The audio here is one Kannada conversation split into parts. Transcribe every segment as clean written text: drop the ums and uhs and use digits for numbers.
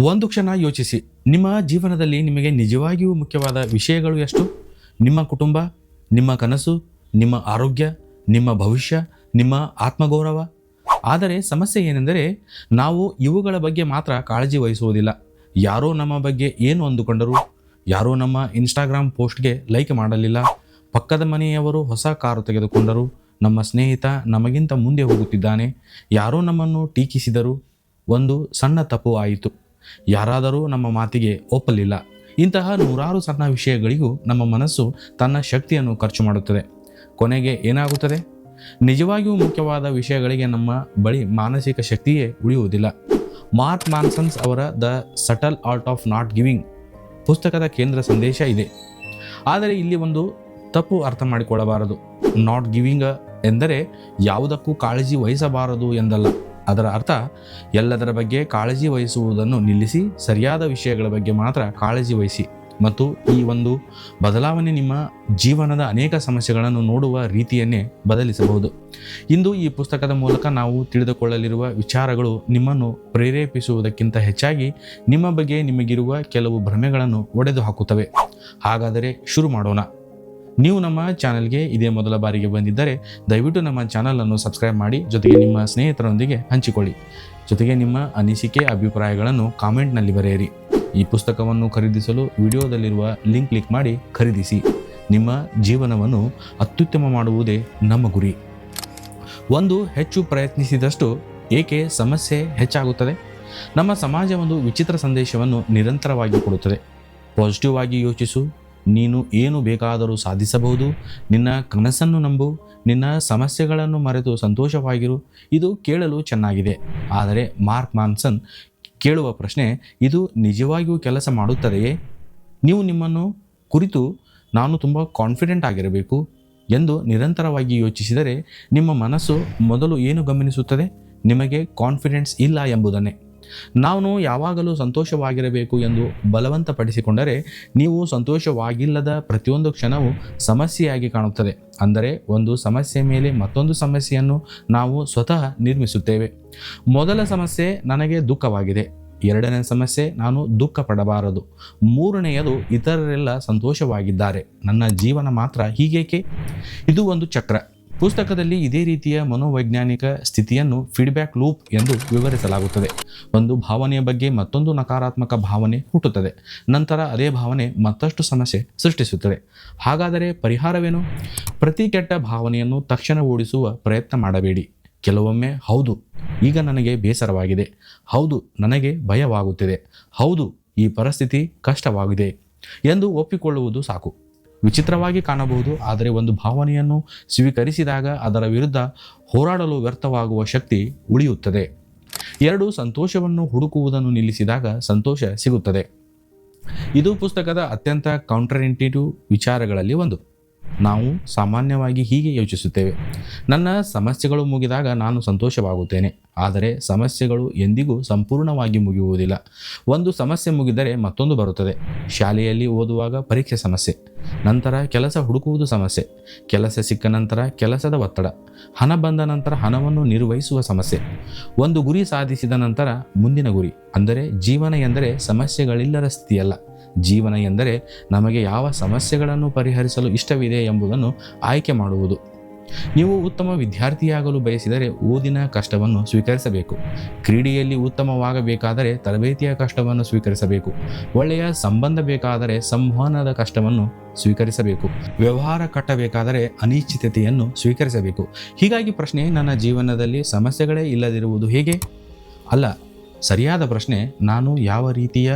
ಒಂದು ಕ್ಷಣ ಯೋಚಿಸಿ, ನಿಮ್ಮ ಜೀವನದಲ್ಲಿ ನಿಮಗೆ ನಿಜವಾಗಿಯೂ ಮುಖ್ಯವಾದ ವಿಷಯಗಳು ಎಷ್ಟು? ನಿಮ್ಮ ಕುಟುಂಬ, ನಿಮ್ಮ ಕನಸು, ನಿಮ್ಮ ಆರೋಗ್ಯ, ನಿಮ್ಮ ಭವಿಷ್ಯ, ನಿಮ್ಮ ಆತ್ಮಗೌರವ. ಆದರೆ ಸಮಸ್ಯೆ ಏನೆಂದರೆ, ನಾವು ಇವುಗಳ ಬಗ್ಗೆ ಮಾತ್ರ ಕಾಳಜಿ ವಹಿಸುವುದಿಲ್ಲ. ಯಾರೋ ನಮ್ಮ ಬಗ್ಗೆ ಏನು ಅಂದುಕೊಂಡರು, ಯಾರೋ ನಮ್ಮ ಇನ್ಸ್ಟಾಗ್ರಾಮ್ ಪೋಸ್ಟ್ಗೆ ಲೈಕ್ ಮಾಡಲಿಲ್ಲ, ಪಕ್ಕದ ಮನೆಯವರು ಹೊಸ ಕಾರು ತೆಗೆದುಕೊಂಡರು, ನಮ್ಮ ಸ್ನೇಹಿತ ನಮಗಿಂತ ಮುಂದೆ ಹೋಗುತ್ತಿದ್ದಾನೆ, ಯಾರೋ ನಮ್ಮನ್ನು ಟೀಕಿಸಿದರು, ಒಂದು ಸಣ್ಣ ತಪ್ಪು ಆಯಿತು, ಯಾರಾದರೂ ನಮ್ಮ ಮಾತಿಗೆ ಒಪ್ಪಲಿಲ್ಲ. ಇಂತಹ ನೂರಾರು ಸಣ್ಣ ವಿಷಯಗಳಿಗೂ ನಮ್ಮ ಮನಸ್ಸು ತನ್ನ ಶಕ್ತಿಯನ್ನು ಖರ್ಚು ಮಾಡುತ್ತದೆ. ಕೊನೆಗೆ ಏನಾಗುತ್ತದೆ? ನಿಜವಾಗಿಯೂ ಮುಖ್ಯವಾದ ವಿಷಯಗಳಿಗೆ ನಮ್ಮ ಬಳಿ ಮಾನಸಿಕ ಶಕ್ತಿಯೇ ಉಳಿಯುವುದಿಲ್ಲ. ಮಾರ್ಕ್ ಮಾನ್ಸನ್ಸ್ ಅವರ the subtle art of not giving ಪುಸ್ತಕದ ಕೇಂದ್ರ ಸಂದೇಶ ಇದೆ. ಆದರೆ ಇಲ್ಲಿ ಒಂದು ತಪ್ಪು ಅರ್ಥ ಮಾಡಿಕೊಳ್ಳಬಾರದು. ನಾಟ್ ಗಿವಿಂಗ್ ಎಂದರೆ ಯಾವುದಕ್ಕೂ ಕಾಳಜಿ ವಹಿಸಬಾರದು ಎಂದಲ್ಲ. ಅದರ ಅರ್ಥ ಎಲ್ಲದರ ಬಗ್ಗೆ ಕಾಳಜಿ ವಹಿಸುವುದನ್ನು ನಿಲ್ಲಿಸಿ ಸರಿಯಾದ ವಿಷಯಗಳ ಬಗ್ಗೆ ಮಾತ್ರ ಕಾಳಜಿ ವಹಿಸಿ. ಮತ್ತು ಈ ಒಂದು ಬದಲಾವಣೆ ನಿಮ್ಮ ಜೀವನದ ಅನೇಕ ಸಮಸ್ಯೆಗಳನ್ನು ನೋಡುವ ರೀತಿಯನ್ನೇ ಬದಲಿಸಬಹುದು. ಇಂದು ಈ ಪುಸ್ತಕದ ಮೂಲಕ ನಾವು ತಿಳಿದುಕೊಳ್ಳಲಿರುವ ವಿಚಾರಗಳು ನಿಮ್ಮನ್ನು ಪ್ರೇರೇಪಿಸುವುದಕ್ಕಿಂತ ಹೆಚ್ಚಾಗಿ ನಿಮ್ಮ ಬಗ್ಗೆ ನಿಮಗಿರುವ ಕೆಲವು ಭ್ರಮೆಗಳನ್ನು ಒಡೆದು ಹಾಕುತ್ತವೆ. ಹಾಗಾದರೆ ಶುರು ಮಾಡೋಣ. ನೀವು ನಮ್ಮ ಚಾನಲ್ಗೆ ಇದೇ ಮೊದಲ ಬಾರಿಗೆ ಬಂದಿದ್ದರೆ ದಯವಿಟ್ಟು ನಮ್ಮ ಚಾನಲನ್ನು ಸಬ್ಸ್ಕ್ರೈಬ್ ಮಾಡಿ, ಜೊತೆಗೆ ನಿಮ್ಮ ಸ್ನೇಹಿತರೊಂದಿಗೆ ಹಂಚಿಕೊಳ್ಳಿ. ಜೊತೆಗೆ ನಿಮ್ಮ ಅನಿಸಿಕೆ ಅಭಿಪ್ರಾಯಗಳನ್ನು ಕಾಮೆಂಟ್ನಲ್ಲಿ ಬರೆಯಿರಿ. ಈ ಪುಸ್ತಕವನ್ನು ಖರೀದಿಸಲು ವಿಡಿಯೋದಲ್ಲಿರುವ ಲಿಂಕ್ ಕ್ಲಿಕ್ ಮಾಡಿ ಖರೀದಿಸಿ. ನಿಮ್ಮ ಜೀವನವನ್ನು ಅತ್ಯುತ್ತಮ ಮಾಡುವುದೇ ನಮ್ಮ ಗುರಿ. ಒಂದು ಹೆಚ್ಚು ಪ್ರಯತ್ನಿಸಿದಷ್ಟು ಏಕೆ ಸಮಸ್ಯೆ ಹೆಚ್ಚಾಗುತ್ತದೆ? ನಮ್ಮ ಸಮಾಜ ಒಂದು ವಿಚಿತ್ರ ಸಂದೇಶವನ್ನು ನಿರಂತರವಾಗಿ ಕೊಡುತ್ತದೆ. ಪಾಸಿಟಿವ್ ಆಗಿ ಯೋಚಿಸು, ನೀನು ಏನು ಬೇಕಾದರೂ ಸಾಧಿಸಬಹುದು, ನಿನ್ನ ಕನಸನ್ನು ನಂಬು, ನಿನ್ನ ಸಮಸ್ಯೆಗಳನ್ನು ಮರೆತು ಸಂತೋಷವಾಗಿರು. ಇದು ಕೇಳಲು ಚೆನ್ನಾಗಿದೆ, ಆದರೆ ಮಾರ್ಕ್ ಮಾನ್ಸನ್ ಕೇಳುವ ಪ್ರಶ್ನೆ, ಇದು ನಿಜವಾಗಿಯೂ ಕೆಲಸ ಮಾಡುತ್ತದೆಯೇ? ನೀವು ನಿಮ್ಮನ್ನು ಕುರಿತು ನಾನು ತುಂಬ ಕಾನ್ಫಿಡೆಂಟ್ ಆಗಿರಬೇಕು ಎಂದು ನಿರಂತರವಾಗಿ ಯೋಚಿಸಿದರೆ ನಿಮ್ಮ ಮನಸ್ಸು ಮೊದಲು ಏನು ಗಮನಿಸುತ್ತದೆ? ನಿಮಗೆ ಕಾನ್ಫಿಡೆನ್ಸ್ ಇಲ್ಲ ಎಂಬುದನ್ನೇ. ನಾನು ಯಾವಾಗಲೂ ಸಂತೋಷವಾಗಿರಬೇಕು ಎಂದು ಬಲವಂತಪಡಿಸಿಕೊಂಡರೆ ನೀವು ಸಂತೋಷವಾಗಿಲ್ಲದ ಪ್ರತಿಯೊಂದು ಕ್ಷಣವೂ ಸಮಸ್ಯೆಯಾಗಿ ಕಾಣುತ್ತದೆ. ಅಂದರೆ ಒಂದು ಸಮಸ್ಯೆ ಮೇಲೆ ಮತ್ತೊಂದು ಸಮಸ್ಯೆಯನ್ನು ನಾವು ಸ್ವತಃ ನಿರ್ಮಿಸುತ್ತೇವೆ. ಮೊದಲ ಸಮಸ್ಯೆ, ನನಗೆ ದುಃಖವಾಗಿದೆ. ಎರಡನೇ ಸಮಸ್ಯೆ, ನಾನು ದುಃಖ ಪಡಬಾರದು. ಮೂರನೆಯದು, ಇತರರೆಲ್ಲ ಸಂತೋಷವಾಗಿದ್ದಾರೆ, ನನ್ನ ಜೀವನ ಮಾತ್ರ ಹೀಗೇಕೆ? ಇದು ಒಂದು ಚಕ್ರ. ಪುಸ್ತಕದಲ್ಲಿ ಇದೇ ರೀತಿಯ ಮನೋವೈಜ್ಞಾನಿಕ ಸ್ಥಿತಿಯನ್ನು ಫೀಡ್ಬ್ಯಾಕ್ ಲೂಪ್ ಎಂದು ವಿವರಿಸಲಾಗುತ್ತದೆ. ಒಂದು ಭಾವನೆಯ ಬಗ್ಗೆ ಮತ್ತೊಂದು ನಕಾರಾತ್ಮಕ ಭಾವನೆ ಹುಟ್ಟುತ್ತದೆ. ನಂತರ ಅದೇ ಭಾವನೆ ಮತ್ತಷ್ಟು ಸಮಸ್ಯೆ ಸೃಷ್ಟಿಸುತ್ತದೆ. ಹಾಗಾದರೆ ಪರಿಹಾರವೇನು? ಪ್ರತಿ ಕೆಟ್ಟ ಭಾವನೆಯನ್ನು ತಕ್ಷಣ ಓಡಿಸುವ ಪ್ರಯತ್ನ ಮಾಡಬೇಡಿ. ಕೆಲವೊಮ್ಮೆ ಹೌದು, ಈಗ ನನಗೆ ಬೇಸರವಾಗಿದೆ, ಹೌದು ನನಗೆ ಭಯವಾಗುತ್ತಿದೆ, ಹೌದು ಈ ಪರಿಸ್ಥಿತಿ ಕಷ್ಟವಾಗಿದೆ ಎಂದು ಒಪ್ಪಿಕೊಳ್ಳುವುದು ಸಾಕು. ವಿಚಿತ್ರವಾಗಿ ಕಾಣಬಹುದು, ಆದರೆ ಒಂದು ಭಾವನೆಯನ್ನು ಸ್ವೀಕರಿಸಿದಾಗ ಅದರ ವಿರುದ್ಧ ಹೋರಾಡಲು ವ್ಯರ್ಥವಾಗುವ ಶಕ್ತಿ ಉಳಿಯುತ್ತದೆ. ಎರಡು, ಸಂತೋಷವನ್ನು ಹುಡುಕುವುದನ್ನು ನಿಲ್ಲಿಸಿದಾಗ ಸಂತೋಷ ಸಿಗುತ್ತದೆ. ಇದು ಪುಸ್ತಕದ ಅತ್ಯಂತ ಕೌಂಟರ್ ವಿಚಾರಗಳಲ್ಲಿ ಒಂದು. ನಾವು ಸಾಮಾನ್ಯವಾಗಿ ಹೀಗೆ ಯೋಚಿಸುತ್ತೇವೆ, ನನ್ನ ಸಮಸ್ಯೆಗಳು ಮುಗಿದಾಗ ನಾನು ಸಂತೋಷವಾಗುತ್ತೇನೆ. ಆದರೆ ಸಮಸ್ಯೆಗಳು ಎಂದಿಗೂ ಸಂಪೂರ್ಣವಾಗಿ ಮುಗಿಯುವುದಿಲ್ಲ. ಒಂದು ಸಮಸ್ಯೆ ಮುಗಿದರೆ ಮತ್ತೊಂದು ಬರುತ್ತದೆ. ಶಾಲೆಯಲ್ಲಿ ಓದುವಾಗ ಪರೀಕ್ಷೆ ಸಮಸ್ಯೆ, ನಂತರ ಕೆಲಸ ಹುಡುಕುವುದು ಸಮಸ್ಯೆ, ಕೆಲಸ ಸಿಕ್ಕ ನಂತರ ಕೆಲಸದ ಒತ್ತಡ, ಹಣ ಬಂದ ನಂತರ ಹಣವನ್ನು ನಿರ್ವಹಿಸುವ ಸಮಸ್ಯೆ, ಒಂದು ಗುರಿ ಸಾಧಿಸಿದ ನಂತರ ಮುಂದಿನ ಗುರಿ. ಅಂದರೆ ಜೀವನ ಎಂದರೆ ಸಮಸ್ಯೆಗಳಿಲ್ಲದ ಸ್ಥಿತಿಯಲ್ಲ. ಜೀವನ ಎಂದರೆ ನಮಗೆ ಯಾವ ಸಮಸ್ಯೆಗಳನ್ನು ಪರಿಹರಿಸಲು ಇಷ್ಟವಿದೆ ಎಂಬುದನ್ನು ಆಯ್ಕೆ ಮಾಡುವುದು. ನೀವು ಉತ್ತಮ ವಿದ್ಯಾರ್ಥಿಯಾಗಲು ಬಯಸಿದರೆ ಓದಿನ ಕಷ್ಟವನ್ನು ಸ್ವೀಕರಿಸಬೇಕು. ಕ್ರೀಡೆಯಲ್ಲಿ ಉತ್ತಮವಾಗಬೇಕಾದರೆ ತರಬೇತಿಯ ಕಷ್ಟವನ್ನು ಸ್ವೀಕರಿಸಬೇಕು. ಒಳ್ಳೆಯ ಸಂಬಂಧ ಬೇಕಾದರೆ ಸಂವಹನದ ಕಷ್ಟವನ್ನು ಸ್ವೀಕರಿಸಬೇಕು. ವ್ಯವಹಾರ ಕಟ್ಟಬೇಕಾದರೆ ಅನಿಶ್ಚಿತತೆಯನ್ನು ಸ್ವೀಕರಿಸಬೇಕು. ಹೀಗಾಗಿ ಪ್ರಶ್ನೆ, ನನ್ನ ಜೀವನದಲ್ಲಿ ಸಮಸ್ಯೆಗಳೇ ಇಲ್ಲದಿರುವುದು ಹೇಗೆ? ಅಲ್ಲ, ಸರಿಯಾದ ಪ್ರಶ್ನೆ, ನಾನು ಯಾವ ರೀತಿಯ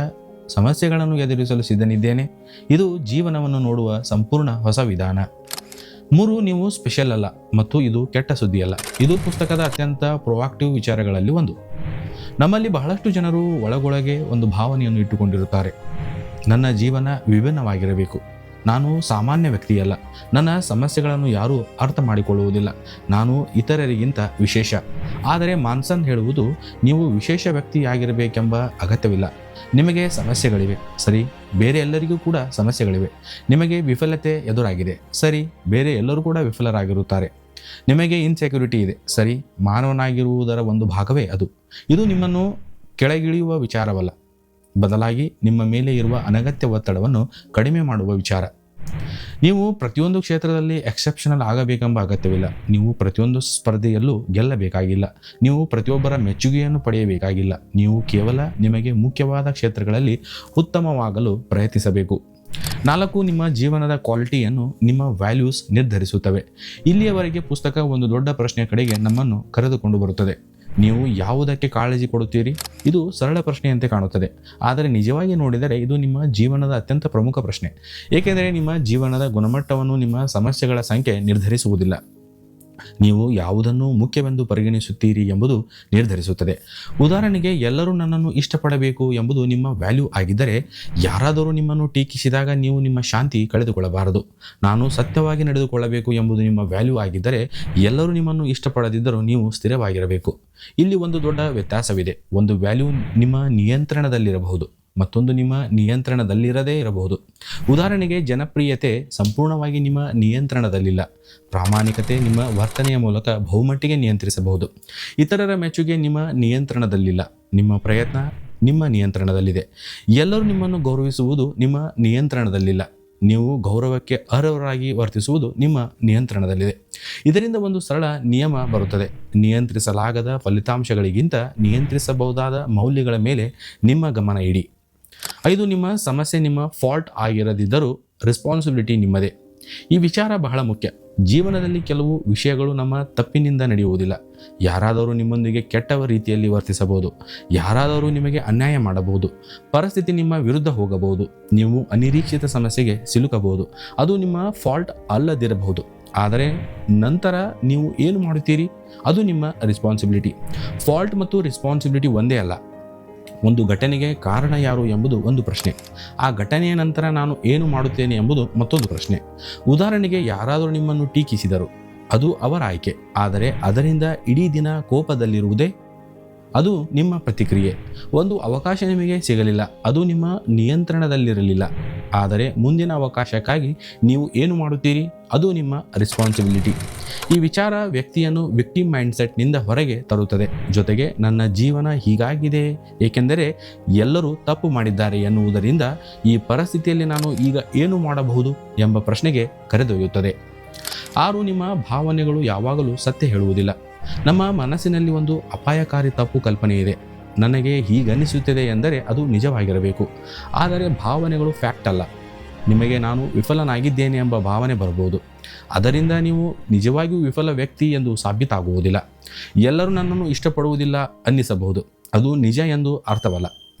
ಸಮಸ್ಯೆಗಳನ್ನು ಎದುರಿಸಲು ಸಿದ್ಧನಿದ್ದೇನೆ? ಇದು ಜೀವನವನ್ನು ನೋಡುವ ಸಂಪೂರ್ಣ ಹೊಸ ವಿಧಾನ. 3, ನೀವು ಸ್ಪೆಷಲ್ ಅಲ್ಲ ಮತ್ತು ಇದು ಕೆಟ್ಟ ಸುದ್ದಿಯಲ್ಲ. ಇದು ಪುಸ್ತಕದ ಅತ್ಯಂತ ಪ್ರೊಆಕ್ಟಿವ್ ವಿಚಾರಗಳಲ್ಲಿ ಒಂದು. ನಮ್ಮಲ್ಲಿ ಬಹಳಷ್ಟು ಜನರು ಒಳಗೊಳಗೆ ಒಂದು ಭಾವನೆಯನ್ನು ಇಟ್ಟುಕೊಂಡಿರುತ್ತಾರೆ, ನನ್ನ ಜೀವನ ವಿಭಿನ್ನವಾಗಿರಬೇಕು, ನಾನು ಸಾಮಾನ್ಯ ವ್ಯಕ್ತಿಯಲ್ಲ, ನನ್ನ ಸಮಸ್ಯೆಗಳನ್ನು ಯಾರೂ ಅರ್ಥ ಮಾಡಿಕೊಳ್ಳುವುದಿಲ್ಲ, ನಾನು ಇತರರಿಗಿಂತ ವಿಶೇಷ. ಆದರೆ ಮಾನ್ಸನ್ ಹೇಳುವುದು, ನೀವು ವಿಶೇಷ ವ್ಯಕ್ತಿಯಾಗಿರಬೇಕೆಂಬ ಅಗತ್ಯವಿಲ್ಲ. ನಿಮಗೆ ಸಮಸ್ಯೆಗಳಿವೆ, ಸರಿ, ಬೇರೆ ಎಲ್ಲರಿಗೂ ಕೂಡ ಸಮಸ್ಯೆಗಳಿವೆ. ನಿಮಗೆ ವಿಫಲತೆ ಎದುರಾಗಿದೆ, ಸರಿ, ಬೇರೆ ಎಲ್ಲರೂ ಕೂಡ ವಿಫಲರಾಗಿರುತ್ತಾರೆ. ನಿಮಗೆ ಇನ್ಸೆಕ್ಯೂರಿಟಿ ಇದೆ, ಸರಿ, ಮಾನವನಾಗಿರುವುದರ ಒಂದು ಭಾಗವೇ ಅದು. ಇದು ನಿಮ್ಮನ್ನು ಕೆಳಗಿಳಿಯುವ ವಿಚಾರವಲ್ಲ. ಬದಲಾಗಿ ನಿಮ್ಮ ಮೇಲೆ ಇರುವ ಅನಗತ್ಯ ಒತ್ತಡವನ್ನು ಕಡಿಮೆ ಮಾಡುವ ವಿಚಾರ. ನೀವು ಪ್ರತಿಯೊಂದು ಕ್ಷೇತ್ರದಲ್ಲಿ ಎಕ್ಸೆಪ್ಷನಲ್ ಆಗಬೇಕೆಂಬ ಅಗತ್ಯವಿಲ್ಲ. ನೀವು ಪ್ರತಿಯೊಂದು ಸ್ಪರ್ಧೆಯಲ್ಲೂ ಗೆಲ್ಲಬೇಕಾಗಿಲ್ಲ. ನೀವು ಪ್ರತಿಯೊಬ್ಬರ ಮೆಚ್ಚುಗೆಯನ್ನು ಪಡೆಯಬೇಕಾಗಿಲ್ಲ. ನೀವು ಕೇವಲ ನಿಮಗೆ ಮುಖ್ಯವಾದ ಕ್ಷೇತ್ರಗಳಲ್ಲಿ ಉತ್ತಮವಾಗಲು ಪ್ರಯತ್ನಿಸಬೇಕು. 4, ನಿಮ್ಮ ಜೀವನದ ಕ್ವಾಲಿಟಿಯನ್ನು ನಿಮ್ಮ ವ್ಯಾಲ್ಯೂಸ್ ನಿರ್ಧರಿಸುತ್ತವೆ. ಇಲ್ಲಿಯವರೆಗೆ ಪುಸ್ತಕ ಒಂದು ದೊಡ್ಡ ಪ್ರಶ್ನೆಯ ಕಡೆಗೆ ನಮ್ಮನ್ನು ಕರೆದುಕೊಂಡು ಬರುತ್ತದೆ. ನೀವು ಯಾವುದಕ್ಕೆ ಕಾಳಜಿ ಕೊಡುತ್ತೀರಿ? ಇದು ಸರಳ ಪ್ರಶ್ನೆಯಂತೆ ಕಾಣುತ್ತದೆ, ಆದರೆ ನಿಜವಾಗಿ ನೋಡಿದರೆ ಇದು ನಿಮ್ಮ ಜೀವನದ ಅತ್ಯಂತ ಪ್ರಮುಖ ಪ್ರಶ್ನೆ. ಏಕೆಂದರೆ ನಿಮ್ಮ ಜೀವನದ ಗುಣಮಟ್ಟವನ್ನು ನಿಮ್ಮ ಸಮಸ್ಯೆಗಳ ಸಂಖ್ಯೆ ನಿರ್ಧರಿಸುವುದಿಲ್ಲ, ನೀವು ಯಾವುದನ್ನು ಮುಖ್ಯವೆಂದು ಪರಿಗಣಿಸುತ್ತೀರಿ ಎಂಬುದು ನಿರ್ಧರಿಸುತ್ತದೆ. ಉದಾಹರಣೆಗೆ, ಎಲ್ಲರೂ ನನ್ನನ್ನು ಇಷ್ಟಪಡಬೇಕು ಎಂಬುದು ನಿಮ್ಮ ವ್ಯಾಲ್ಯೂ ಆಗಿದ್ದರೆ, ಯಾರಾದರೂ ನಿಮ್ಮನ್ನು ಟೀಕಿಸಿದಾಗ ನೀವು ನಿಮ್ಮ ಶಾಂತಿ ಕಳೆದುಕೊಳ್ಳಬಾರದು. ನಾನು ಸತ್ಯವಾಗಿ ನಡೆದುಕೊಳ್ಳಬೇಕು ಎಂಬುದು ನಿಮ್ಮ ವ್ಯಾಲ್ಯೂ ಆಗಿದ್ದರೆ, ಎಲ್ಲರೂ ನಿಮ್ಮನ್ನು ಇಷ್ಟಪಡದಿದ್ದರೂ ನೀವು ಸ್ಥಿರವಾಗಿರಬೇಕು. ಇಲ್ಲಿ ಒಂದು ದೊಡ್ಡ ವ್ಯತ್ಯಾಸವಿದೆ. ಒಂದು ವ್ಯಾಲ್ಯೂ ನಿಮ್ಮ ನಿಯಂತ್ರಣದಲ್ಲಿರಬಹುದು, ಮತ್ತೊಂದು ನಿಮ್ಮ ನಿಯಂತ್ರಣದಲ್ಲಿರದೇ ಇರಬಹುದು. ಉದಾಹರಣೆಗೆ, ಜನಪ್ರಿಯತೆ ಸಂಪೂರ್ಣವಾಗಿ ನಿಮ್ಮ ನಿಯಂತ್ರಣದಲ್ಲಿಲ್ಲ. ಪ್ರಾಮಾಣಿಕತೆ ನಿಮ್ಮ ವರ್ತನೆಯ ಮೂಲಕ ಬಹುಮಟ್ಟಿಗೆ ನಿಯಂತ್ರಿಸಬಹುದು. ಇತರರ ಮೆಚ್ಚುಗೆ ನಿಮ್ಮ ನಿಯಂತ್ರಣದಲ್ಲಿಲ್ಲ. ನಿಮ್ಮ ಪ್ರಯತ್ನ ನಿಮ್ಮ ನಿಯಂತ್ರಣದಲ್ಲಿದೆ. ಎಲ್ಲರೂ ನಿಮ್ಮನ್ನು ಗೌರವಿಸುವುದು ನಿಮ್ಮ ನಿಯಂತ್ರಣದಲ್ಲಿಲ್ಲ. ನೀವು ಗೌರವಕ್ಕೆ ಅರ್ಹರಾಗಿ ವರ್ತಿಸುವುದು ನಿಮ್ಮ ನಿಯಂತ್ರಣದಲ್ಲಿದೆ. ಇದರಿಂದ ಒಂದು ಸರಳ ನಿಯಮ ಬರುತ್ತದೆ: ನಿಯಂತ್ರಿಸಲಾಗದ ಫಲಿತಾಂಶಗಳಿಗಿಂತ ನಿಯಂತ್ರಿಸಬಹುದಾದ ಮೌಲ್ಯಗಳ ಮೇಲೆ ನಿಮ್ಮ ಗಮನ ಇಡಿ. 5, ನಿಮ್ಮ ಸಮಸ್ಯೆ ನಿಮ್ಮ ಫಾಲ್ಟ್ ಆಗಿರದಿದ್ದರೂ ರೆಸ್ಪಾನ್ಸಿಬಿಲಿಟಿ ನಿಮ್ಮದೇ. ಈ ವಿಚಾರ ಬಹಳ ಮುಖ್ಯ. ಜೀವನದಲ್ಲಿ ಕೆಲವು ವಿಷಯಗಳು ನಮ್ಮ ತಪ್ಪಿನಿಂದ ನಡೆಯುವುದಿಲ್ಲ. ಯಾರಾದರೂ ನಿಮ್ಮೊಂದಿಗೆ ಕೆಟ್ಟ ರೀತಿಯಲ್ಲಿ ವರ್ತಿಸಬಹುದು. ಯಾರಾದರೂ ನಿಮಗೆ ಅನ್ಯಾಯ ಮಾಡಬಹುದು. ಪರಿಸ್ಥಿತಿ ನಿಮ್ಮ ವಿರುದ್ಧ ಹೋಗಬಹುದು. ನೀವು ಅನಿರೀಕ್ಷಿತ ಸಮಸ್ಯೆಗೆ ಸಿಲುಕಬಹುದು. ಅದು ನಿಮ್ಮ ಫಾಲ್ಟ್ ಅಲ್ಲದಿರಬಹುದು. ಆದರೆ ನಂತರ ನೀವು ಏನು ಮಾಡುತ್ತೀರಿ? ಅದು ನಿಮ್ಮ ರೆಸ್ಪಾನ್ಸಿಬಿಲಿಟಿ. ಫಾಲ್ಟ್ ಮತ್ತು ರೆಸ್ಪಾನ್ಸಿಬಿಲಿಟಿ ಒಂದೇ ಅಲ್ಲ. ಒಂದು ಘಟನೆಗೆ ಕಾರಣ ಯಾರು ಎಂಬುದು ಒಂದು ಪ್ರಶ್ನೆ. ಆ ಘಟನೆಯ ನಂತರ ನಾನು ಏನು ಮಾಡುತ್ತೇನೆ ಎಂಬುದು ಮತ್ತೊಂದು ಪ್ರಶ್ನೆ. ಉದಾಹರಣೆಗೆ, ಯಾರಾದರೂ ನಿಮ್ಮನ್ನು ಟೀಕಿಸಿದರು, ಅದು ಅವರ ಆಯ್ಕೆ. ಆದರೆ ಅದರಿಂದ ಇಡೀ ದಿನ ಕೋಪದಲ್ಲಿರುವುದೇ? ಅದು ನಿಮ್ಮ ಪ್ರತಿಕ್ರಿಯೆ. ಒಂದು ಅವಕಾಶ ನಿಮಗೆ ಸಿಗಲಿಲ್ಲ, ಅದು ನಿಮ್ಮ ನಿಯಂತ್ರಣದಲ್ಲಿರಲಿಲ್ಲ. ಆದರೆ ಮುಂದಿನ ಅವಕಾಶಕ್ಕಾಗಿ ನೀವು ಏನು ಮಾಡುತ್ತೀರಿ? ಅದು ನಿಮ್ಮ ರೆಸ್ಪಾನ್ಸಿಬಿಲಿಟಿ. ಈ ವಿಚಾರ ವ್ಯಕ್ತಿಯನ್ನು ವಿಕ್ಟಿಮ್ ಮೈಂಡ್ಸೆಟ್ನಿಂದ ಹೊರಗೆ ತರುತ್ತದೆ. ಜೊತೆಗೆ, ನನ್ನ ಜೀವನ ಹೀಗಾಗಿದೆ ಏಕೆಂದರೆ ಎಲ್ಲರೂ ತಪ್ಪು ಮಾಡಿದ್ದಾರೆ ಎನ್ನುವುದರಿಂದ ಈ ಪರಿಸ್ಥಿತಿಯಲ್ಲಿ ನಾನು ಈಗ ಏನು ಮಾಡಬಹುದು ಎಂಬ ಪ್ರಶ್ನೆಗೆ ಕರೆದೊಯ್ಯುತ್ತದೆ. 6, ನಿಮ್ಮ ಭಾವನೆಗಳು ಯಾವಾಗಲೂ ಸತ್ಯ ಹೇಳುವುದಿಲ್ಲ. ನಮ್ಮ ಮನಸ್ಸಿನಲ್ಲಿ ಒಂದು ಅಪಾಯಕಾರಿ ತಪ್ಪು ಕಲ್ಪನೆ ಇದೆ. ನನಗೆ ಹೀಗನ್ನಿಸುತ್ತದೆ ಎಂದರೆ ಅದು ನಿಜವಾಗಿರಬೇಕು. ಆದರೆ ಭಾವನೆಗಳು ಫ್ಯಾಕ್ಟ್ ಅಲ್ಲ. ನಿಮಗೆ ನಾನು ವಿಫಲನಾಗಿದ್ದೇನೆ ಎಂಬ ಭಾವನೆ ಬರಬಹುದು. ಅದರಿಂದ ನೀವು ನಿಜವಾಗಿಯೂ ವಿಫಲ ವ್ಯಕ್ತಿ ಎಂದು ಸಾಬೀತಾಗುವುದಿಲ್ಲ. ಎಲ್ಲರೂ ನನ್ನನ್ನು ಇಷ್ಟಪಡುವುದಿಲ್ಲ ಅನ್ನಿಸಬಹುದು. ಅದು ನಿಜ ಎಂದು ಅರ್ಥವಲ್ಲ.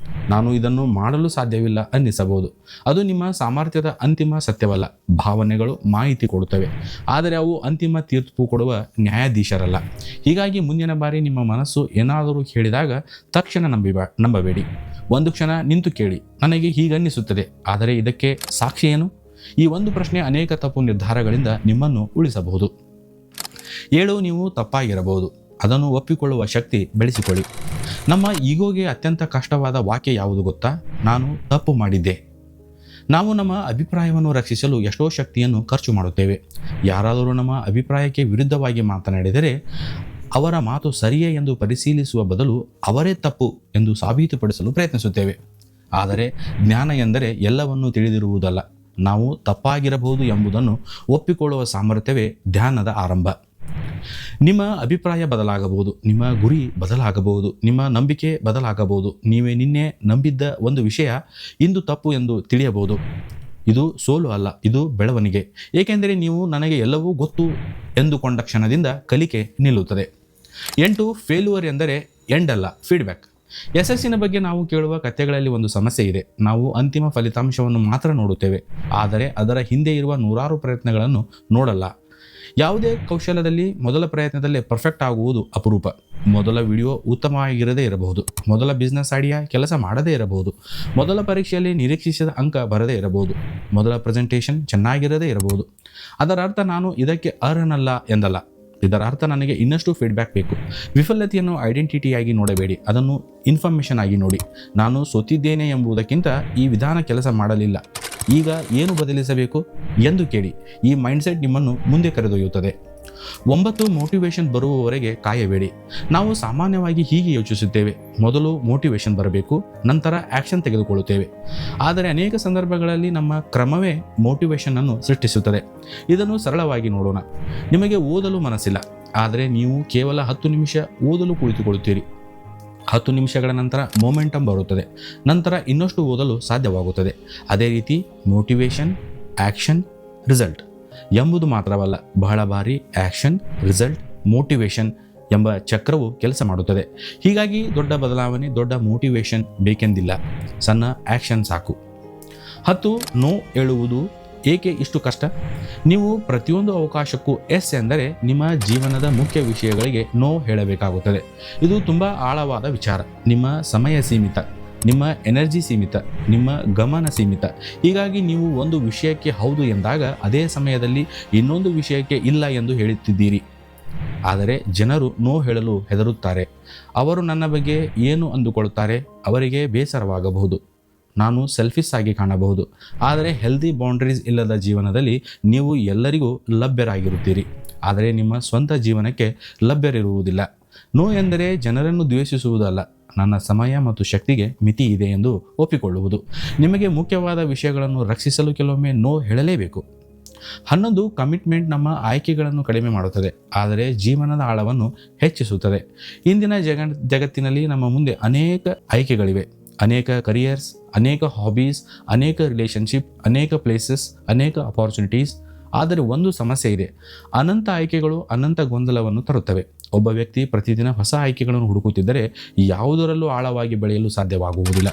ನಾನು ಇದನ್ನು ಮಾಡಲು ಸಾಧ್ಯವಿಲ್ಲ ಅನ್ನಿಸಬಹುದು. ಅದು ನಿಮ್ಮ ಸಾಮರ್ಥ್ಯದ ಅಂತಿಮ ಸತ್ಯವಲ್ಲ. ಭಾವನೆಗಳು ಮಾಹಿತಿ ಕೊಡುತ್ತವೆ, ಆದರೆ ಅವು ಅಂತಿಮ ತೀರ್ಪು ಕೊಡುವ ನ್ಯಾಯಾಧೀಶರಲ್ಲ. ಹೀಗಾಗಿ ಮುಂದಿನ ಬಾರಿ ನಿಮ್ಮ ಮನಸ್ಸು ಏನಾದರೂ ಹೇಳಿದಾಗ ತಕ್ಷಣ ನಂಬಬೇಡಿ. ಒಂದು ಕ್ಷಣ ನಿಂತು ಕೇಳಿ, ನನಗೆ ಹೀಗನ್ನಿಸುತ್ತದೆ, ಆದರೆ ಇದಕ್ಕೆ ಸಾಕ್ಷಿ ಏನು? ಈ ಒಂದು ಪ್ರಶ್ನೆ ಅನೇಕ ತಪ್ಪು ನಿರ್ಧಾರಗಳಿಂದ ನಿಮ್ಮನ್ನು ಉಳಿಸಬಹುದು. 7, ನೀವು ತಪ್ಪಾಗಿರಬಹುದು. ಅದನ್ನು ಒಪ್ಪಿಕೊಳ್ಳುವ ಶಕ್ತಿ ಬೆಳೆಸಿಕೊಳ್ಳಿ. ನಮ್ಮ ಈಗೋಗೆ ಅತ್ಯಂತ ಕಷ್ಟವಾದ ವಾಕ್ಯ ಯಾವುದು ಗೊತ್ತಾ? ನಾನು ತಪ್ಪು ಮಾಡಿದ್ದೆ. ನಾವು ನಮ್ಮ ಅಭಿಪ್ರಾಯವನ್ನು ರಕ್ಷಿಸಲು ಎಷ್ಟೋ ಶಕ್ತಿಯನ್ನು ಖರ್ಚು ಮಾಡುತ್ತೇವೆ. ಯಾರಾದರೂ ನಮ್ಮ ಅಭಿಪ್ರಾಯಕ್ಕೆ ವಿರುದ್ಧವಾಗಿ ಮಾತನಾಡಿದರೆ ಅವರ ಮಾತು ಸರಿಯೇ ಎಂದು ಪರಿಶೀಲಿಸುವ ಬದಲು ಅವರೇ ತಪ್ಪು ಎಂದು ಸಾಬೀತುಪಡಿಸಲು ಪ್ರಯತ್ನಿಸುತ್ತೇವೆ. ಆದರೆ ಜ್ಞಾನ ಎಂದರೆ ಎಲ್ಲವನ್ನೂ ತಿಳಿದಿರುವುದಲ್ಲ. ನಾವು ತಪ್ಪಾಗಿರಬಹುದು ಎಂಬುದನ್ನು ಒಪ್ಪಿಕೊಳ್ಳುವ ಸಾಮರ್ಥ್ಯವೇ ಧ್ಯಾನದ ಆರಂಭ. ನಿಮ್ಮ ಅಭಿಪ್ರಾಯ ಬದಲಾಗಬಹುದು, ನಿಮ್ಮ ಗುರಿ ಬದಲಾಗಬಹುದು, ನಿಮ್ಮ ನಂಬಿಕೆ ಬದಲಾಗಬಹುದು. ನೀವೇ ನಿನ್ನೆ ನಂಬಿದ್ದ ಒಂದು ವಿಷಯ ಇಂದು ತಪ್ಪು ಎಂದು ತಿಳಿಯಬಹುದು. ಇದು ಸೋಲು ಅಲ್ಲ, ಇದು ಬೆಳವಣಿಗೆ. ಏಕೆಂದರೆ ನೀವು ನನಗೆ ಎಲ್ಲವೂ ಗೊತ್ತು ಎಂದುಕೊಂಡ ಕ್ಷಣದಿಂದ ಕಲಿಕೆ ನಿಲ್ಲುತ್ತದೆ. 8, ಫೇಲ್ಯೂರ್ ಎಂದರೆ ಎಂಡ್ ಅಲ್ಲ, ಫೀಡ್ಬ್ಯಾಕ್. ಯಶಸ್ಸಿನ ಬಗ್ಗೆ ನಾವು ಕೇಳುವ ಕಥೆಗಳಲ್ಲಿ ಒಂದು ಸಮಸ್ಯೆ ಇದೆ. ನಾವು ಅಂತಿಮ ಫಲಿತಾಂಶವನ್ನು ಮಾತ್ರ ನೋಡುತ್ತೇವೆ, ಆದರೆ ಅದರ ಹಿಂದೆ ಇರುವ ನೂರಾರು ಪ್ರಯತ್ನಗಳನ್ನು ನೋಡಲ್ಲ. ಯಾವುದೇ ಕೌಶಲ್ಯದಲ್ಲಿ ಮೊದಲ ಪ್ರಯತ್ನದಲ್ಲೇ ಪರ್ಫೆಕ್ಟ್ ಆಗುವುದು ಅಪರೂಪ. ಮೊದಲ ವಿಡಿಯೋ ಉತ್ತಮವಾಗಿರದೇ ಇರಬಹುದು. ಮೊದಲ ಬಿಸ್ನೆಸ್ ಐಡಿಯಾ ಕೆಲಸ ಮಾಡದೇ ಇರಬಹುದು. ಮೊದಲ ಪರೀಕ್ಷೆಯಲ್ಲಿ ನಿರೀಕ್ಷಿಸಿದ ಅಂಕ ಬರದೇ ಇರಬಹುದು. ಮೊದಲ ಪ್ರೆಸೆಂಟೇಷನ್ ಚೆನ್ನಾಗಿರದೇ ಇರಬಹುದು. ಅದರ ಅರ್ಥ ನಾನು ಇದಕ್ಕೆ ಅರ್ಹನಲ್ಲ ಎಂದಲ್ಲ. ಇದರ ಅರ್ಥ ನನಗೆ ಇನ್ನಷ್ಟು ಫೀಡ್ಬ್ಯಾಕ್ ಬೇಕು. ವಿಫಲತೆಯನ್ನು ಐಡೆಂಟಿಟಿಯಾಗಿ ನೋಡಬೇಡಿ, ಅದನ್ನು ಇನ್ಫಾರ್ಮೇಷನ್ ಆಗಿ ನೋಡಿ. ನಾನು ಸೋತಿದ್ದೇನೆ ಎಂಬುದಕ್ಕಿಂತ ಈ ವಿಧಾನ ಕೆಲಸ ಮಾಡಲಿಲ್ಲ, ಈಗ ಏನು ಬದಲಿಸಬೇಕು ಎಂದು ಕೇಳಿ. ಈ ಮೈಂಡ್ಸೆಟ್ ನಿಮ್ಮನ್ನು ಮುಂದೆ ಕರೆದೊಯ್ಯುತ್ತದೆ. 9 ಮೋಟಿವೇಶನ್ ಬರುವವರೆಗೆ ಕಾಯಬೇಡಿ. ನಾವು ಸಾಮಾನ್ಯವಾಗಿ ಹೀಗೆ ಯೋಚಿಸುತ್ತೇವೆ, ಮೊದಲು ಮೋಟಿವೇಶನ್ ಬರಬೇಕು, ನಂತರ ಆ್ಯಕ್ಷನ್ ತೆಗೆದುಕೊಳ್ಳುತ್ತೇವೆ. ಆದರೆ ಅನೇಕ ಸಂದರ್ಭಗಳಲ್ಲಿ ನಮ್ಮ ಕ್ರಮವೇ ಮೋಟಿವೇಶನ್ ಅನ್ನು ಸೃಷ್ಟಿಸುತ್ತದೆ. ಇದನ್ನು ಸರಳವಾಗಿ ನೋಡೋಣ. ನಿಮಗೆ ಓದಲು ಮನಸ್ಸಿಲ್ಲ, ಆದರೆ ನೀವು ಕೇವಲ 10 ನಿಮಿಷ ಓದಲು ಕುಳಿತುಕೊಳ್ಳುತ್ತೀರಿ. 10 ನಿಮಿಷಗಳ ನಂತರ ಮೊಮೆಂಟಮ್ ಬರುತ್ತದೆ, ನಂತರ ಇನ್ನಷ್ಟು ಓದಲು ಸಾಧ್ಯವಾಗುತ್ತದೆ. ಅದೇ ರೀತಿ ಮೋಟಿವೇಶನ್, ಆ್ಯಕ್ಷನ್, ರಿಸಲ್ಟ್ ಎಂಬುದು ಮಾತ್ರವಲ್ಲ, ಬಹಳ ಬಾರಿ ಆ್ಯಕ್ಷನ್, ರಿಸಲ್ಟ್, ಮೋಟಿವೇಶನ್ ಎಂಬ ಚಕ್ರವು ಕೆಲಸ ಮಾಡುತ್ತದೆ. ಹೀಗಾಗಿ ದೊಡ್ಡ ಬದಲಾವಣೆ, ದೊಡ್ಡ ಮೋಟಿವೇಶನ್ ಬೇಕೆಂದಿಲ್ಲ, ಸಣ್ಣ ಆ್ಯಕ್ಷನ್ ಸಾಕು. 10 ನೋ ಹೇಳುವುದು ಏಕೆ ಇಷ್ಟು ಕಷ್ಟ? ನೀವು ಪ್ರತಿಯೊಂದು ಅವಕಾಶಕ್ಕೂ ಎಸ್ ಎಂದರೆ ನಿಮ್ಮ ಜೀವನದ ಮುಖ್ಯ ವಿಷಯಗಳಿಗೆ ನೋ ಹೇಳಬೇಕಾಗುತ್ತದೆ. ಇದು ತುಂಬ ಆಳವಾದ ವಿಚಾರ. ನಿಮ್ಮ ಸಮಯ ಸೀಮಿತ, ನಿಮ್ಮ ಎನರ್ಜಿ ಸೀಮಿತ, ನಿಮ್ಮ ಗಮನ ಸೀಮಿತ. ಹೀಗಾಗಿ ನೀವು ಒಂದು ವಿಷಯಕ್ಕೆ ಹೌದು ಎಂದಾಗ ಅದೇ ಸಮಯದಲ್ಲಿ ಇನ್ನೊಂದು ವಿಷಯಕ್ಕೆ ಇಲ್ಲ ಎಂದು ಹೇಳುತ್ತಿದ್ದೀರಿ. ಆದರೆ ಜನರು ನೋ ಹೇಳಲು ಹೆದರುತ್ತಾರೆ. ಅವರು ನನ್ನ ಬಗ್ಗೆ ಏನು ಅಂದುಕೊಳ್ಳುತ್ತಾರೆ, ಅವರಿಗೆ ಬೇಸರವಾಗಬಹುದು, ನಾನು ಸೆಲ್ಫಿಶ್ ಆಗಿ ಕಾಣಬಹುದು. ಆದರೆ ಹೆಲ್ದಿ ಬೌಂಡ್ರೀಸ್ ಇಲ್ಲದ ಜೀವನದಲ್ಲಿ ನೀವು ಎಲ್ಲರಿಗೂ ಲಭ್ಯರಾಗಿರುತ್ತೀರಿ, ಆದರೆ ನಿಮ್ಮ ಸ್ವಂತ ಜೀವನಕ್ಕೆ ಲಭ್ಯರಿರುವುದಿಲ್ಲ. ನೋ ಎಂದರೆ ಜನರನ್ನು ದ್ವೇಷಿಸುವುದಲ್ಲ, ನನ್ನ ಸಮಯ ಮತ್ತು ಶಕ್ತಿಗೆ ಮಿತಿ ಇದೆ ಎಂದು ಒಪ್ಪಿಕೊಳ್ಳುವುದು. ನಿಮಗೆ ಮುಖ್ಯವಾದ ವಿಷಯಗಳನ್ನು ರಕ್ಷಿಸಲು ಕೆಲವೊಮ್ಮೆ ನೋ ಹೇಳಲೇಬೇಕು. 11 ಕಮಿಟ್ಮೆಂಟ್ ನಮ್ಮ ಆಯ್ಕೆಗಳನ್ನು ಕಡಿಮೆ ಮಾಡುತ್ತದೆ, ಆದರೆ ಜೀವನದ ಆಳವನ್ನು ಹೆಚ್ಚಿಸುತ್ತದೆ. ಇಂದಿನ ಜಗತ್ತಿನಲ್ಲಿ ನಮ್ಮ ಮುಂದೆ ಅನೇಕ ಆಯ್ಕೆಗಳಿವೆ, ಅನೇಕ ಕರಿಯರ್ಸ್, ಅನೇಕ ಹಾಬೀಸ್, ಅನೇಕ ರಿಲೇಷನ್ಶಿಪ್, ಅನೇಕ ಪ್ಲೇಸಸ್, ಅನೇಕ ಅಪಾರ್ಚುನಿಟೀಸ್. ಆದರೆ ಒಂದು ಸಮಸ್ಯೆ ಇದೆ, ಅನಂತ ಆಯ್ಕೆಗಳು ಅನಂತ ಗೊಂದಲವನ್ನು ತರುತ್ತವೆ. ಒಬ್ಬ ವ್ಯಕ್ತಿ ಪ್ರತಿದಿನ ಹೊಸ ಆಯ್ಕೆಗಳನ್ನು ಹುಡುಕುತ್ತಿದ್ದರೆ ಯಾವುದರಲ್ಲೂ ಆಳವಾಗಿ ಬೆಳೆಯಲು ಸಾಧ್ಯವಾಗುವುದಿಲ್ಲ.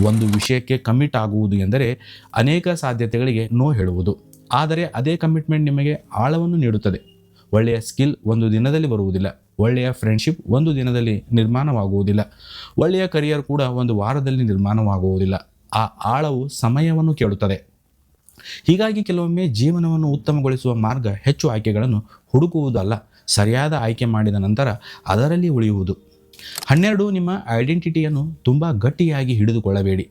ಒಂದು ವಿಷಯಕ್ಕೆ ಕಮಿಟ್ ಆಗುವುದು ಎಂದರೆ ಅನೇಕ ಸಾಧ್ಯತೆಗಳಿಗೆ ನೋ ಹೇಳುವುದು. ಆದರೆ ಅದೇ ಕಮಿಟ್ಮೆಂಟ್ ನಿಮಗೆ ಆಳವನ್ನು ನೀಡುತ್ತದೆ. ಒಳ್ಳೆಯ ಸ್ಕಿಲ್ ಒಂದು ದಿನದಲ್ಲಿ ಬರುವುದಿಲ್ಲ, ಒಳ್ಳೆಯ ಫ್ರೆಂಡ್ಶಿಪ್ ಒಂದು ದಿನದಲ್ಲಿ ನಿರ್ಮಾಣವಾಗುವುದಿಲ್ಲ, ಒಳ್ಳೆಯ ಕರಿಯರ್ ಕೂಡ ಒಂದು ವಾರದಲ್ಲಿ ನಿರ್ಮಾಣವಾಗುವುದಿಲ್ಲ. ಆ ಆಳವು ಸಮಯವನ್ನು ಕೇಳುತ್ತದೆ. ಹೀಗಾಗಿ ಕೆಲವೊಮ್ಮೆ ಜೀವನವನ್ನು ಉತ್ತಮಗೊಳಿಸುವ ಮಾರ್ಗ ಹೆಚ್ಚು ಆಯ್ಕೆಗಳನ್ನು ಹುಡುಕುವುದಲ್ಲ, ಸರಿಯಾದ ಆಯ್ಕೆ ಮಾಡಿದ ನಂತರ ಅದರಲ್ಲಿ ಉಳಿಯುವುದು. 12 ನಿಮ್ಮ ಐಡೆಂಟಿಟಿಯನ್ನು ತುಂಬ ಗಟ್ಟಿಯಾಗಿ ಹಿಡಿದುಕೊಳ್ಳಬೇಡಿ.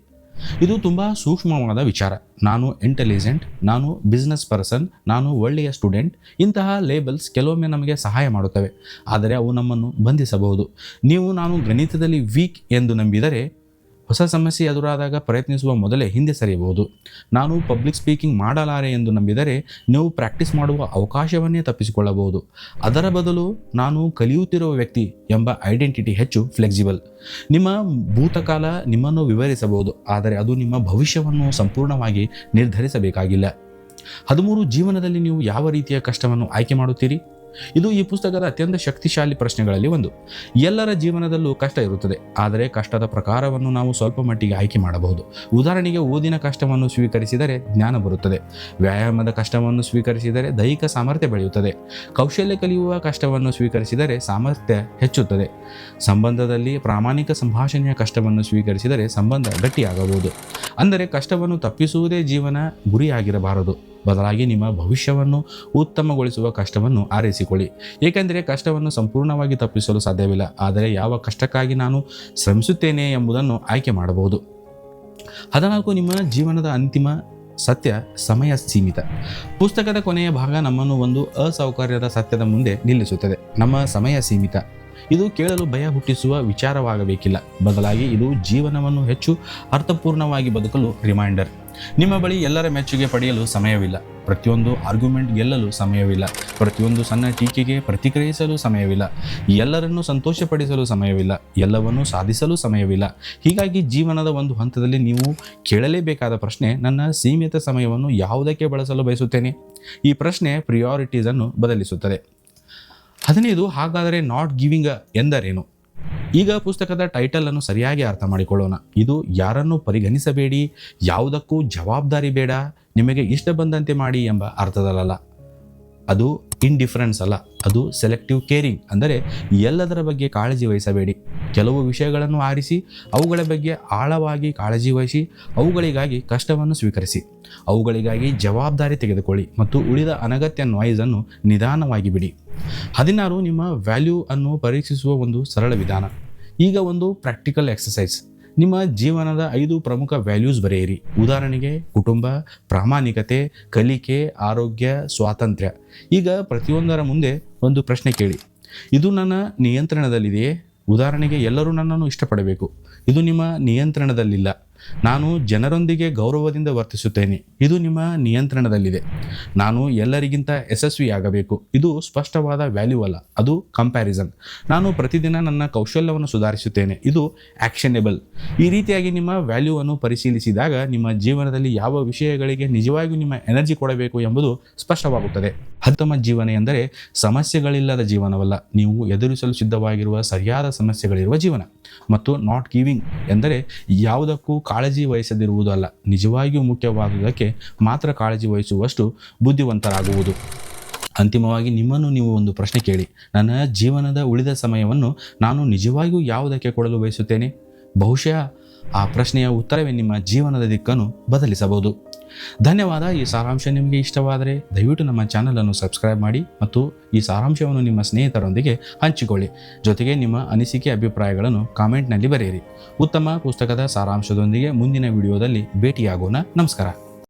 ಇದು ತುಂಬ ಸೂಕ್ಷ್ಮವಾದ ವಿಚಾರ. ನಾನು ಇಂಟೆಲಿಜೆಂಟ್, ನಾನು ಬಿಸ್ನೆಸ್ ಪರ್ಸನ್, ನಾನು ಒಳ್ಳೆಯ ಸ್ಟೂಡೆಂಟ್. ಇಂತಹ ಲೇಬಲ್ಸ್ ಕೆಲವೊಮ್ಮೆ ನಮಗೆ ಸಹಾಯ ಮಾಡುತ್ತವೆ, ಆದರೆ ಅವು ನಮ್ಮನ್ನು ಬಂಧಿಸಬಹುದು. ನಾನು ಗಣಿತದಲ್ಲಿ ವೀಕ್ ಎಂದು ನಂಬಿದರೆ ಹೊಸ ಸಮಸ್ಯೆ ಎದುರಾದಾಗ ಪ್ರಯತ್ನಿಸುವ ಮೊದಲೇ ಹಿಂದೆ ಸರಿಯಬಹುದು. ನಾನು ಪಬ್ಲಿಕ್ ಸ್ಪೀಕಿಂಗ್ ಮಾಡಲಾರೆ ಎಂದು ನಂಬಿದರೆ ನೀವು ಪ್ರಾಕ್ಟೀಸ್ ಮಾಡುವ ಅವಕಾಶವನ್ನೇ ತಪ್ಪಿಸಿಕೊಳ್ಳಬಹುದು. ಅದರ ಬದಲು ನಾನು ಕಲಿಯುತ್ತಿರುವ ವ್ಯಕ್ತಿ ಎಂಬ ಐಡೆಂಟಿಟಿ ಹೆಚ್ಚು ಫ್ಲೆಕ್ಸಿಬಲ್. ನಿಮ್ಮ ಭೂತಕಾಲ ನಿಮ್ಮನ್ನು ವಿವರಿಸಬಹುದು, ಆದರೆ ಅದು ನಿಮ್ಮ ಭವಿಷ್ಯವನ್ನು ಸಂಪೂರ್ಣವಾಗಿ ನಿರ್ಧರಿಸಬೇಕಾಗಿಲ್ಲ. 13 ಜೀವನದಲ್ಲಿ ನೀವು ಯಾವ ರೀತಿಯ ಕಷ್ಟವನ್ನು ಆಯ್ಕೆ ಮಾಡುತ್ತೀರಿ? ಇದು ಈ ಪುಸ್ತಕದ ಅತ್ಯಂತ ಶಕ್ತಿಶಾಲಿ ಪ್ರಶ್ನೆಗಳಲ್ಲಿ ಒಂದು. ಎಲ್ಲರ ಜೀವನದಲ್ಲೂ ಕಷ್ಟ ಇರುತ್ತದೆ, ಆದರೆ ಕಷ್ಟದ ಪ್ರಕಾರವನ್ನು ನಾವು ಸ್ವಲ್ಪ ಮಟ್ಟಿಗೆ ಆಯ್ಕೆ ಮಾಡಬಹುದು. ಉದಾಹರಣೆಗೆ, ಓದಿನ ಕಷ್ಟವನ್ನು ಸ್ವೀಕರಿಸಿದರೆ ಜ್ಞಾನ ಬರುತ್ತದೆ, ವ್ಯಾಯಾಮದ ಕಷ್ಟವನ್ನು ಸ್ವೀಕರಿಸಿದರೆ ದೈಹಿಕ ಸಾಮರ್ಥ್ಯ ಬೆಳೆಯುತ್ತದೆ, ಕೌಶಲ್ಯ ಕಲಿಯುವ ಕಷ್ಟವನ್ನು ಸ್ವೀಕರಿಸಿದರೆ ಸಾಮರ್ಥ್ಯ ಹೆಚ್ಚುತ್ತದೆ, ಸಂಬಂಧದಲ್ಲಿ ಪ್ರಾಮಾಣಿಕ ಸಂಭಾಷಣೆಯ ಕಷ್ಟವನ್ನು ಸ್ವೀಕರಿಸಿದರೆ ಸಂಬಂಧ ಗಟ್ಟಿಯಾಗಬಹುದು. ಅಂದರೆ ಕಷ್ಟವನ್ನು ತಪ್ಪಿಸುವುದೇ ಜೀವನ ಗುರಿಯಾಗಿರಬಾರದು, ಬದಲಾಗಿ ನಿಮ್ಮ ಭವಿಷ್ಯವನ್ನು ಉತ್ತಮಗೊಳಿಸುವ ಕಷ್ಟವನ್ನು ಆರಿಸಿಕೊಳ್ಳಿ. ಏಕೆಂದರೆ ಕಷ್ಟವನ್ನು ಸಂಪೂರ್ಣವಾಗಿ ತಪ್ಪಿಸಲು ಸಾಧ್ಯವಿಲ್ಲ, ಆದರೆ ಯಾವ ಕಷ್ಟಕ್ಕಾಗಿ ನಾನು ಶ್ರಮಿಸುತ್ತೇನೆ ಎಂಬುದನ್ನು ಆಯ್ಕೆ ಮಾಡಬಹುದು. 14 ನಿಮ್ಮ ಜೀವನದ ಅಂತಿಮ ಸತ್ಯ ಸಮಯ ಸೀಮಿತ. ಪುಸ್ತಕದ ಕೊನೆಯ ಭಾಗ ನಮ್ಮನ್ನು ಒಂದು ಅಸೌಕರ್ಯದ ಸತ್ಯದ ಮುಂದೆ ನಿಲ್ಲಿಸುತ್ತದೆ. ನಮ್ಮ ಸಮಯ ಸೀಮಿತ. ಇದು ಕೇಳಲು ಭಯ ಹುಟ್ಟಿಸುವ ವಿಚಾರವಾಗಬೇಕಿಲ್ಲ, ಬದಲಾಗಿ ಇದು ಜೀವನವನ್ನು ಹೆಚ್ಚು ಅರ್ಥಪೂರ್ಣವಾಗಿ ಬದುಕಲು ರಿಮೈಂಡರ್. ನಿಮ್ಮ ಬಳಿ ಎಲ್ಲರ ಮೆಚ್ಚುಗೆ ಪಡೆಯಲು ಸಮಯವಿಲ್ಲ, ಪ್ರತಿಯೊಂದು ಆರ್ಗ್ಯುಮೆಂಟ್ ಗೆಲ್ಲಲು ಸಮಯವಿಲ್ಲ, ಪ್ರತಿಯೊಂದು ಸಣ್ಣ ಟೀಕೆಗೆ ಪ್ರತಿಕ್ರಿಯಿಸಲು ಸಮಯವಿಲ್ಲ, ಎಲ್ಲರನ್ನೂ ಸಂತೋಷಪಡಿಸಲು ಸಮಯವಿಲ್ಲ, ಎಲ್ಲವನ್ನೂ ಸಾಧಿಸಲು ಸಮಯವಿಲ್ಲ. ಹೀಗಾಗಿ ಜೀವನದ ಒಂದು ಹಂತದಲ್ಲಿ ನೀವು ಕೇಳಲೇಬೇಕಾದ ಪ್ರಶ್ನೆ, ನನ್ನ ಸೀಮಿತ ಸಮಯವನ್ನು ಯಾವುದಕ್ಕೆ ಬಳಸಲು ಬಯಸುತ್ತೇನೆ? ಈ ಪ್ರಶ್ನೆ ಪ್ರಿಯಾರಿಟೀಸನ್ನು ಬದಲಿಸುತ್ತದೆ. 15 ಹಾಗಾದರೆ ನಾಟ್ ಗಿವಿಂಗ್ ಎಂದರೇನು? ಈಗ ಪುಸ್ತಕದ ಟೈಟಲ್ ಅನ್ನು ಸರಿಯಾಗಿ ಅರ್ಥ ಮಾಡಿಕೊಳ್ಳೋಣ. ಇದು ಯಾರನ್ನು ಪರಿಗಣಿಸಬೇಡಿ, ಯಾವುದಕ್ಕೂ ಜವಾಬ್ದಾರಿ ಬೇಡ, ನಿಮಗೆ ಇಷ್ಟ ಬಂದಂತೆ ಮಾಡಿ ಎಂಬ ಅರ್ಥದಲ್ಲ. ಅದು ಇಂಡಿಫರೆನ್ಸ್ ಅಲ್ಲ, ಅದು ಸೆಲೆಕ್ಟಿವ್ ಕೇರಿಂಗ್. ಅಂದರೆ ಎಲ್ಲದರ ಬಗ್ಗೆ ಕಾಳಜಿ ವಹಿಸಬೇಡಿ. ಕೆಲವು ವಿಷಯಗಳನ್ನು ಆರಿಸಿ ಅವುಗಳ ಬಗ್ಗೆ ಆಳವಾಗಿ ಕಾಳಜಿ ವಹಿಸಿ, ಅವುಗಳಿಗಾಗಿ ಕಷ್ಟವನ್ನು ಸ್ವೀಕರಿಸಿ, ಅವುಗಳಿಗಾಗಿ ಜವಾಬ್ದಾರಿ ತೆಗೆದುಕೊಳ್ಳಿ ಮತ್ತು ಉಳಿದ ಅನಗತ್ಯ ನಾಯ್ಸನ್ನು ನಿಧಾನವಾಗಿ ಬಿಡಿ. 16 ನಿಮ್ಮ ವ್ಯಾಲ್ಯೂ ಅನ್ನು ಪರೀಕ್ಷಿಸುವ ಒಂದು ಸರಳ ವಿಧಾನ. ಈಗ ಒಂದು ಪ್ರಾಕ್ಟಿಕಲ್ ಎಕ್ಸಸೈಸ್. ನಿಮ್ಮ ಜೀವನದ 5 ಪ್ರಮುಖ ವ್ಯಾಲ್ಯೂಸ್ ಬರೆಯಿರಿ. ಉದಾಹರಣೆಗೆ ಕುಟುಂಬ, ಪ್ರಾಮಾಣಿಕತೆ, ಕಲಿಕೆ, ಆರೋಗ್ಯ, ಸ್ವಾತಂತ್ರ್ಯ. ಈಗ ಪ್ರತಿಯೊಂದರ ಮುಂದೆ ಒಂದು ಪ್ರಶ್ನೆ ಕೇಳಿ, ಇದು ನನ್ನ ನಿಯಂತ್ರಣದಲ್ಲಿದೆಯೇ? ಉದಾಹರಣೆಗೆ, ಎಲ್ಲರೂ ನನ್ನನ್ನು ಇಷ್ಟಪಡಬೇಕು. ಇದು ನಿಮ್ಮ ನಿಯಂತ್ರಣದಲ್ಲಿಲ್ಲ. ನಾನು ಜನರೊಂದಿಗೆ ಗೌರವದಿಂದ ವರ್ತಿಸುತ್ತೇನೆ. ಇದು ನಿಮ್ಮ ನಿಯಂತ್ರಣದಲ್ಲಿದೆ. ನಾನು ಎಲ್ಲರಿಗಿಂತ ಯಶಸ್ವಿಯಾಗಬೇಕು. ಇದು ಸ್ಪಷ್ಟವಾದ ವ್ಯಾಲ್ಯೂ ಅಲ್ಲ, ಅದು ಕಂಪ್ಯಾರಿಸನ್. ನಾನು ಪ್ರತಿದಿನ ನನ್ನ ಕೌಶಲ್ಯವನ್ನು ಸುಧಾರಿಸುತ್ತೇನೆ. ಇದು ಆ್ಯಕ್ಷನೇಬಲ್. ಈ ರೀತಿಯಾಗಿ ನಿಮ್ಮ ವ್ಯಾಲ್ಯೂವನ್ನು ಪರಿಶೀಲಿಸಿದಾಗ ನಿಮ್ಮ ಜೀವನದಲ್ಲಿ ಯಾವ ವಿಷಯಗಳಿಗೆ ನಿಜವಾಗಿಯೂ ನಿಮ್ಮ ಎನರ್ಜಿ ಕೊಡಬೇಕು ಎಂಬುದು ಸ್ಪಷ್ಟವಾಗುತ್ತದೆ. ಉತ್ತಮ ಜೀವನ ಎಂದರೆ ಸಮಸ್ಯೆಗಳಿಲ್ಲದ ಜೀವನವಲ್ಲ, ನೀವು ಎದುರಿಸಲು ಸಿದ್ಧವಾಗಿರುವ ಸರಿಯಾದ ಸಮಸ್ಯೆಗಳಿರುವ ಜೀವನ. ಮತ್ತು ನಾಟ್ ಗಿವಿಂಗ್ ಎಂದರೆ ಯಾವುದಕ್ಕೂ ಕಾಳಜಿ ವಹಿಸದಿರುವುದು ಅಲ್ಲ, ನಿಜವಾಗಿಯೂ ಮುಖ್ಯವಾದುದಕ್ಕೆ ಮಾತ್ರ ಕಾಳಜಿ ವಹಿಸುವಷ್ಟು ಬುದ್ಧಿವಂತರಾಗುವುದು. ಅಂತಿಮವಾಗಿ ನಿಮ್ಮನ್ನು ನೀವು ಒಂದು ಪ್ರಶ್ನೆ ಕೇಳಿ, ನನ್ನ ಜೀವನದ ಉಳಿದ ಸಮಯವನ್ನು ನಾನು ನಿಜವಾಗಿಯೂ ಯಾವುದಕ್ಕೆ ಕೊಡಲು ಬಯಸುತ್ತೇನೆ? ಬಹುಶಃ ಆ ಪ್ರಶ್ನೆಯ ಉತ್ತರವೇ ನಿಮ್ಮ ಜೀವನದ ದಿಕ್ಕನ್ನು ಬದಲಿಸಬಹುದು. ಧನ್ಯವಾದ. ಈ ಸಾರಾಂಶ ನಿಮಗೆ ಇಷ್ಟವಾದರೆ ದಯವಿಟ್ಟು ನಮ್ಮ ಚಾನಲನ್ನು ಸಬ್ಸ್ಕ್ರೈಬ್ ಮಾಡಿ ಮತ್ತು ಈ ಸಾರಾಂಶವನ್ನು ನಿಮ್ಮ ಸ್ನೇಹಿತರೊಂದಿಗೆ ಹಂಚಿಕೊಳ್ಳಿ. ಜೊತೆಗೆ ನಿಮ್ಮ ಅನಿಸಿಕೆ ಅಭಿಪ್ರಾಯಗಳನ್ನು ಕಾಮೆಂಟ್ನಲ್ಲಿ ಬರೆಯಿರಿ. ಉತ್ತಮ ಪುಸ್ತಕದ ಸಾರಾಂಶದೊಂದಿಗೆ ಮುಂದಿನ ವಿಡಿಯೋದಲ್ಲಿ ಭೇಟಿಯಾಗೋಣ. ನಮಸ್ಕಾರ.